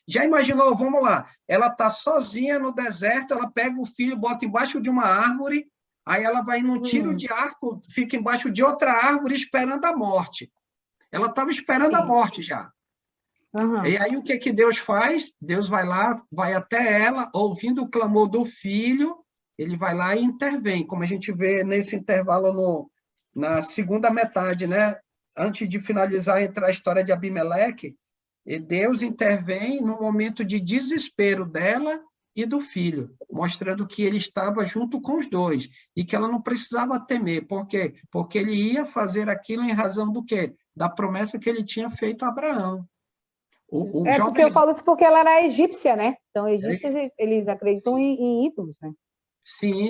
Já imaginou, vamos lá, ela está sozinha no deserto, ela pega o filho, bota embaixo de uma árvore, aí ela vai num tiro de arco, fica embaixo de outra árvore esperando a morte. Ela estava esperando a morte já. E aí o que Deus faz? Deus vai lá, vai até ela, ouvindo o clamor do filho, ele vai lá e intervém, como a gente vê nesse intervalo na segunda metade, né? Antes de finalizar, entrar a história de Abimeleque, e Deus intervém no momento de desespero dela e do filho, mostrando que ele estava junto com os dois, e que ela não precisava temer. Por quê? Porque ele ia fazer aquilo em razão do quê? Da promessa que ele tinha feito a Abraão. Porque eu falo isso porque ela era egípcia, né? Então, egípcios, eles acreditam em ídolos, né? Sim.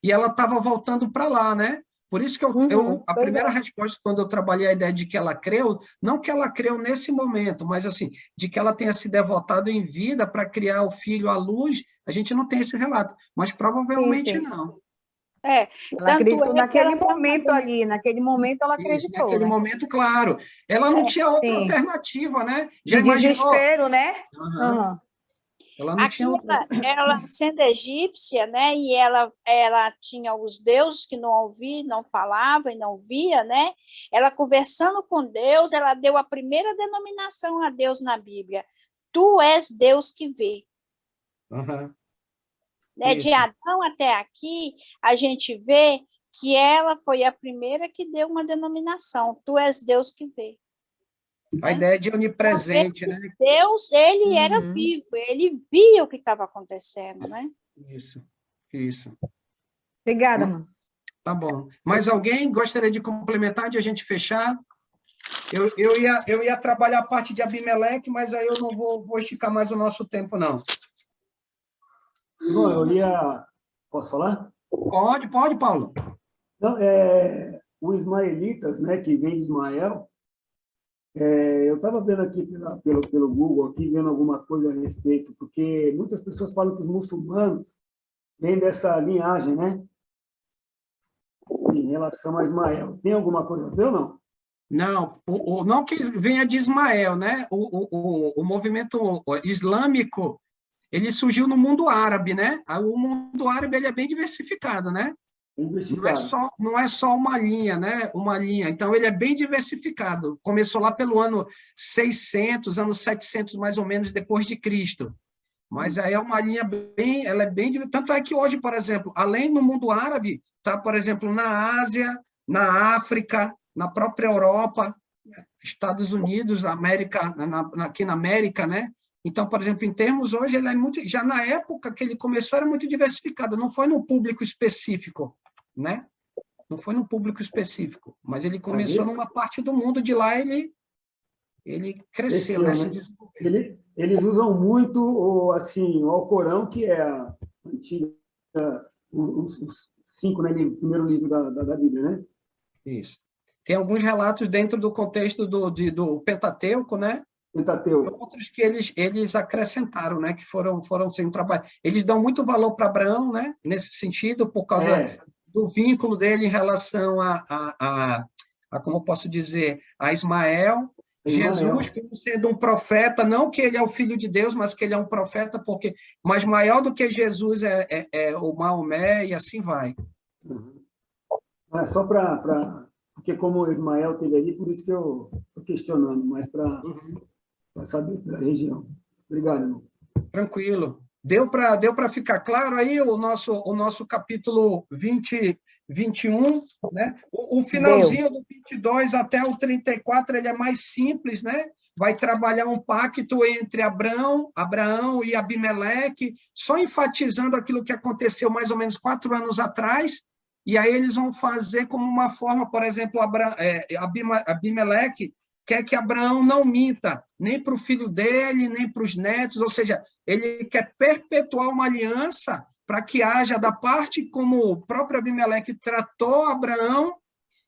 E ela estava voltando para lá, né? Por isso que a primeira resposta, quando eu trabalhei a ideia de que ela creu, não que ela creu nesse momento, mas assim, de que ela tenha se devotado em vida para criar o filho à luz, a gente não tem esse relato, mas provavelmente não. Ela acreditou naquele momento ali, naquele momento ela acreditou. Naquele momento, claro. Ela não tinha outra alternativa, né? Já imaginou? Desespero, né? Ela não tinha outra. Ela sendo egípcia, né? E ela tinha os deuses que não ouvia, não falava e não via, né? Ela conversando com Deus, ela deu a primeira denominação a Deus na Bíblia. Tu és Deus que vê. Né? De Adão até aqui, a gente vê que ela foi a primeira que deu uma denominação. Tu és Deus que vê. A ideia de onipresente, né? Deus, ele era vivo, ele via o que estava acontecendo, né? Isso. Obrigada, mãe. Tá bom. Mais alguém gostaria de complementar, de a gente fechar? Eu ia trabalhar a parte de Abimeleque, mas aí eu não vou esticar mais o nosso tempo, não. Bom, Posso falar? Pode, Paulo. Não, os ismaelitas, né, que vem de Ismael, eu estava vendo aqui pelo Google, aqui, vendo alguma coisa a respeito, porque muitas pessoas falam que os muçulmanos vêm dessa linhagem, né? Em relação a Ismael. Tem alguma coisa a ver ou não? Não, não que venha de Ismael, né? O movimento islâmico, ele surgiu no mundo árabe, né? O mundo árabe ele é bem diversificado, né? Não é só uma linha, né? Uma linha. Então, ele é bem diversificado. Começou lá pelo ano 600, ano 700, mais ou menos, depois de Cristo. Mas aí é uma linha ela é bem... Tanto é que hoje, por exemplo, além do mundo árabe, está, por exemplo, na Ásia, na África, na própria Europa, Estados Unidos, América, aqui na América, né? Então, por exemplo, em termos hoje, ele é muito... Já na época que ele começou, era muito diversificado, não foi num público específico, né? não foi no público específico, mas ele começou numa parte do mundo, de lá ele cresceu, né? Se desenvolveu. Eles usam muito assim, o Alcorão, que é a antiga, os 5, né, primeiro livro da Bíblia, né? Isso. Tem alguns relatos dentro do contexto do Pentateuco, né? Pentateuco. Outros que eles acrescentaram, né? Que foram sendo trabalhados. Eles dão muito valor para Abraão, né? Nesse sentido, por causa do vínculo dele em relação a como eu posso dizer, a Ismael. Jesus, como sendo um profeta, não que ele é o filho de Deus, mas que ele é um profeta, mas maior do que Jesus é o Maomé, e assim vai. Só porque como o Ismael teve ali, por isso que eu estou questionando, mas para saber da região. Obrigado, irmão. Tranquilo. Deu para ficar claro aí o nosso capítulo 21, né? O finalzinho do 22 até o 34, ele é mais simples, né? Vai trabalhar um pacto entre Abraão e Abimeleque, só enfatizando aquilo que aconteceu mais ou menos 4 anos atrás, e aí eles vão fazer como uma forma, por exemplo, Abimeleque quer que Abraão não minta, nem para o filho dele, nem para os netos, ou seja, ele quer perpetuar uma aliança para que haja, da parte como o próprio Abimeleque tratou Abraão,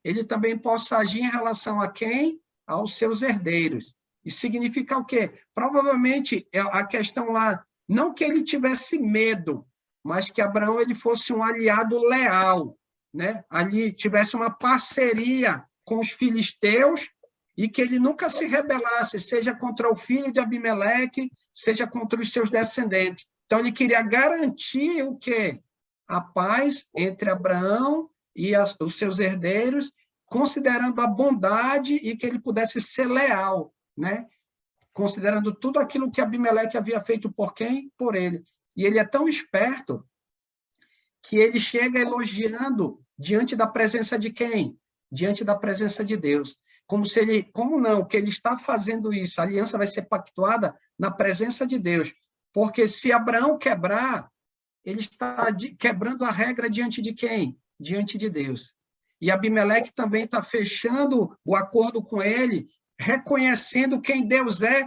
ele também possa agir em relação a quem? Aos seus herdeiros. Isso significa o quê? Provavelmente, a questão lá, não que ele tivesse medo, mas que Abraão ele fosse um aliado leal, né? Ali tivesse uma parceria com os filisteus, e que ele nunca se rebelasse, seja contra o filho de Abimeleque, seja contra os seus descendentes. Então, ele queria garantir o quê? A paz entre Abraão e os seus herdeiros, considerando a bondade e que ele pudesse ser leal, né? Considerando tudo aquilo que Abimeleque havia feito por quem? Por ele. E ele é tão esperto que ele chega elogiando diante da presença de quem? Diante da presença de Deus. Como não, que ele está fazendo isso, a aliança vai ser pactuada na presença de Deus, porque se Abraão quebrar, ele está quebrando a regra diante de quem? Diante de Deus. E Abimeleque também está fechando o acordo com ele, reconhecendo quem Deus é,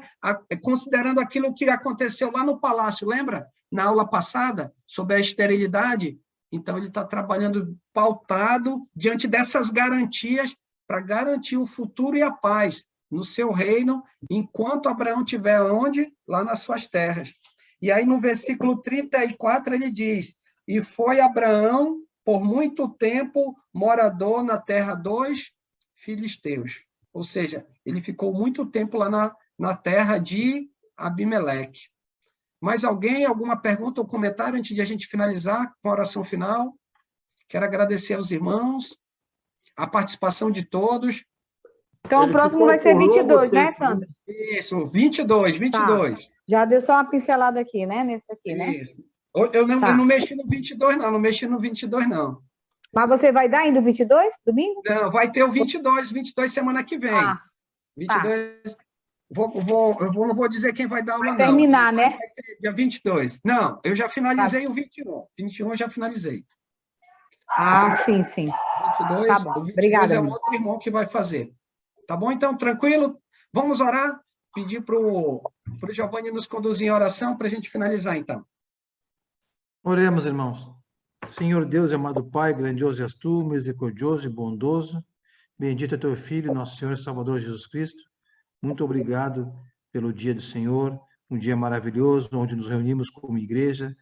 considerando aquilo que aconteceu lá no palácio, lembra? Na aula passada, sobre a esterilidade. Então, ele está trabalhando pautado diante dessas garantias, para garantir o futuro e a paz no seu reino, enquanto Abraão estiver onde? Lá nas suas terras. E aí, no versículo 34, ele diz, e foi Abraão, por muito tempo, morador na terra dos filisteus. Ou seja, ele ficou muito tempo lá na terra de Abimeleque. Mais alguém, alguma pergunta ou comentário antes de a gente finalizar com a oração final? Quero agradecer aos irmãos, a participação de todos. Então, o próximo vai ser 22, né, Sandra? Isso, 22. Tá. Já deu só uma pincelada aqui, né? Nesse aqui, né? Isso. Eu não mexi no 22, não. Não mexi no 22, não. Mas você vai dar ainda o 22, domingo? Não, vai ter o 22 semana que vem. 22... Tá. Não vou dizer quem vai dar aula, não. Vai terminar, né? Dia 22. Não, eu já finalizei o 21. 21 eu já finalizei. Sim. 22, tá bom. O 22 Obrigada, é um outro irmão que vai fazer. Tá bom? Então, tranquilo? Vamos orar? Pedir para o Giovanni nos conduzir em oração para a gente finalizar, então. Oremos, irmãos. Senhor Deus, amado Pai, grandioso és tu, misericordioso e bondoso. Bendito é teu Filho, nosso Senhor e Salvador Jesus Cristo. Muito obrigado pelo dia do Senhor, um dia maravilhoso, onde nos reunimos como igreja,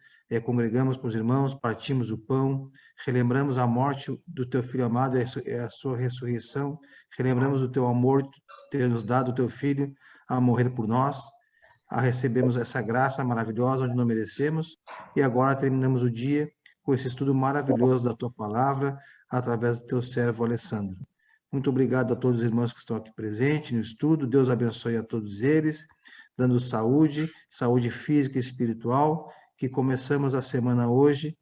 congregamos com os irmãos, partimos o pão, relembramos a morte do teu Filho amado e a sua ressurreição, relembramos o teu amor, ter nos dado o teu Filho a morrer por nós, recebemos essa graça maravilhosa onde não merecemos, e agora terminamos o dia com esse estudo maravilhoso da tua palavra, através do teu servo Alessandro. Muito obrigado a todos os irmãos que estão aqui presentes no estudo, Deus abençoe a todos eles, dando saúde física e espiritual, que começamos a semana hoje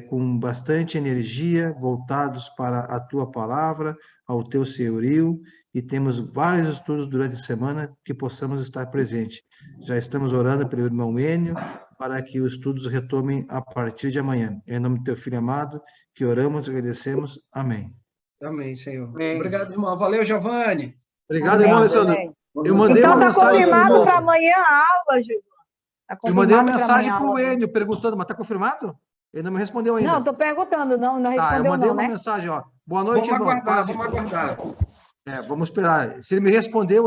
com bastante energia, voltados para a tua palavra, ao teu senhorio, e temos vários estudos durante a semana que possamos estar presentes. Já estamos orando pelo irmão Enio, para que os estudos retomem a partir de amanhã. Em nome do teu Filho amado, que oramos e agradecemos. Amém. Amém, Senhor. Amém. Obrigado, irmão. Valeu, Giovanni. Obrigado, irmão Alessandro. Eu mandei Então uma tá mensagem confirmado para amanhã a aula, Gil. Eu mandei uma mensagem para o Enio perguntando, mas está confirmado? Ele não me respondeu ainda. Não, estou perguntando, não respondeu eu mandei não, uma né? mensagem, ó. Boa noite, Vamos irmão. aguardar, vamos aguardar. Vamos esperar. Se ele me responder, eu